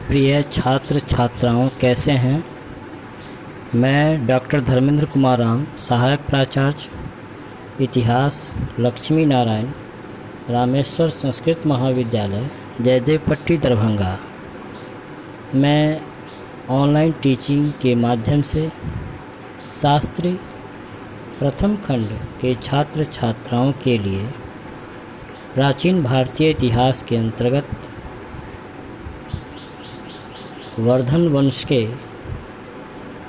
प्रिय छात्र छात्राओं, कैसे हैं। मैं डॉक्टर धर्मेंद्र कुमार राम, सहायक प्राचार्य इतिहास, लक्ष्मी नारायण रामेश्वर संस्कृत महाविद्यालय, जयदेव पट्टी, दरभंगा। मैं ऑनलाइन टीचिंग के माध्यम से शास्त्री प्रथम खंड के छात्र छात्राओं के लिए प्राचीन भारतीय इतिहास के अंतर्गत वर्धन वंश के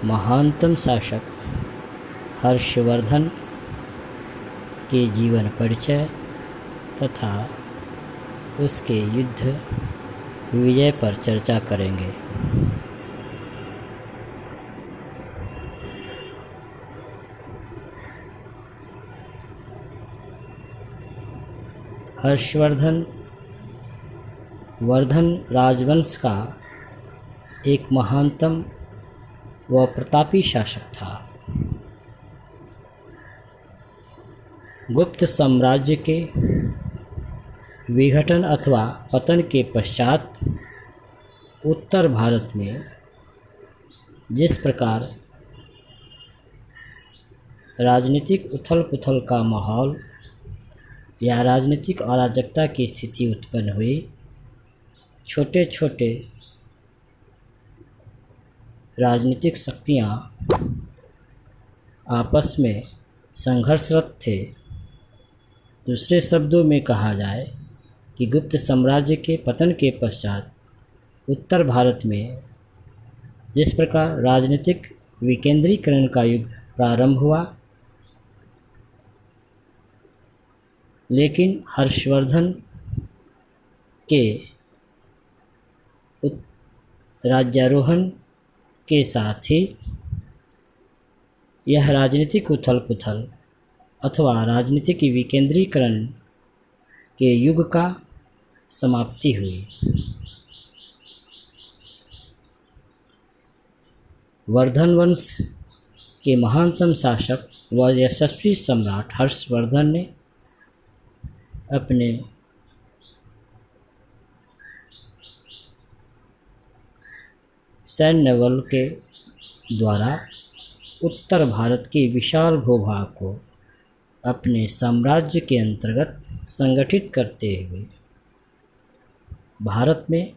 महानतम शासक हर्षवर्धन के जीवन परिचय तथा उसके युद्ध विजय पर चर्चा करेंगे। हर्षवर्धन वर्धन राजवंश का एक महानतम व प्रतापी शासक था। गुप्त साम्राज्य के विघटन अथवा पतन के पश्चात उत्तर भारत में जिस प्रकार राजनीतिक उथल पुथल का माहौल या राजनीतिक अराजकता की स्थिति उत्पन्न हुई, छोटे छोटे राजनीतिक शक्तियाँ आपस में संघर्षरत थे। दूसरे शब्दों में कहा जाए कि गुप्त साम्राज्य के पतन के पश्चात उत्तर भारत में जिस प्रकार राजनीतिक विकेंद्रीकरण का युग प्रारंभ हुआ, लेकिन हर्षवर्धन के राज्यारोहण के साथ ही यह राजनीतिक उथल पुथल अथवा राजनीतिक विकेंद्रीकरण के युग का समाप्ति हुई। वर्धन वंश के महानतम शासक व यशस्वी सम्राट हर्षवर्धन ने अपने सैन्य बल के द्वारा उत्तर भारत के विशाल भूभाग को अपने साम्राज्य के अंतर्गत संगठित करते हुए भारत में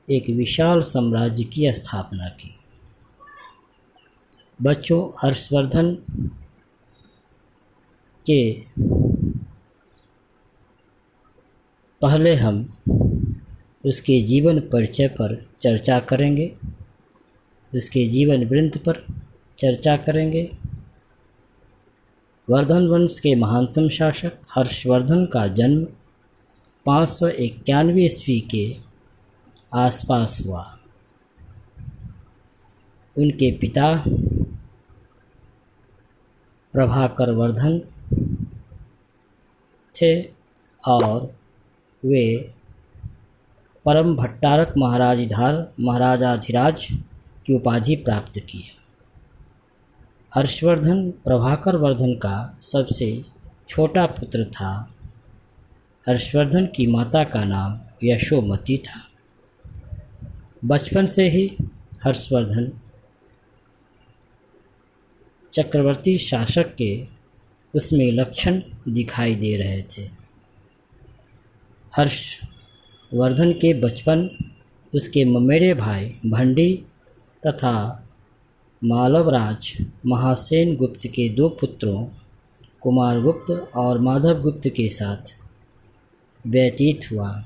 एक विशाल साम्राज्य की स्थापना की। बच्चों, हर्षवर्धन के पहले हम उसके जीवन परिचय पर चर्चा करेंगे, उसके जीवन वृत्त पर चर्चा करेंगे। वर्धन वंश के महानतम शासक हर्षवर्धन का जन्म 591 ईस्वी के आसपास हुआ। उनके पिता प्रभाकर वर्धन थे और वे परम भट्टारक महाराजाधिराज की उपाधि प्राप्त की। हर्षवर्धन प्रभाकर वर्धन का सबसे छोटा पुत्र था। हर्षवर्धन की माता का नाम यशोमती था। बचपन से ही हर्षवर्धन चक्रवर्ती शासक के उसमें लक्षण दिखाई दे रहे थे। हर्षवर्धन के बचपन उसके ममेरे भाई भंडी तथा मालवराज महासेन गुप्त के दो पुत्रों कुमारगुप्त और माधवगुप्त के साथ व्यतीत हुआ।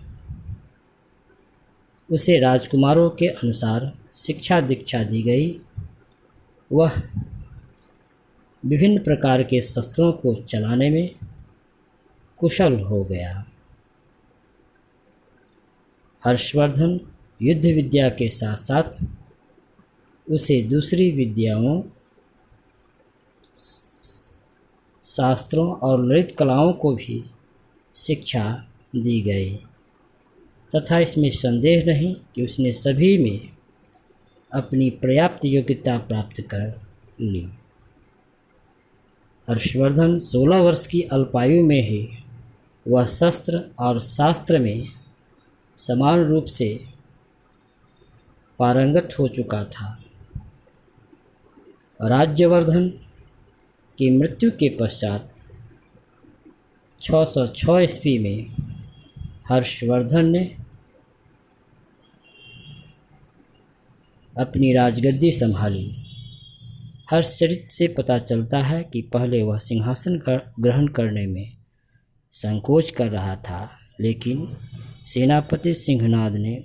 उसे राजकुमारों के अनुसार शिक्षा दीक्षा दी गई। वह विभिन्न प्रकार के शस्त्रों को चलाने में कुशल हो गया। हर्षवर्धन युद्ध विद्या के साथ साथ उसे दूसरी विद्याओं, शास्त्रों और ललित कलाओं को भी शिक्षा दी गई तथा इसमें संदेह नहीं कि उसने सभी में अपनी पर्याप्त योग्यता प्राप्त कर ली। हर्षवर्धन 16 वर्ष की अल्पायु में ही वह शस्त्र और शास्त्र में समान रूप से पारंगत हो चुका था। राज्यवर्धन की मृत्यु के पश्चात 606 ईस्वी में हर्षवर्धन ने अपनी राजगद्दी संभाली। हर्षचरित से पता चलता है कि पहले वह सिंहासन ग्रहण करने में संकोच कर रहा था, लेकिन सेनापति सिंहनाद ने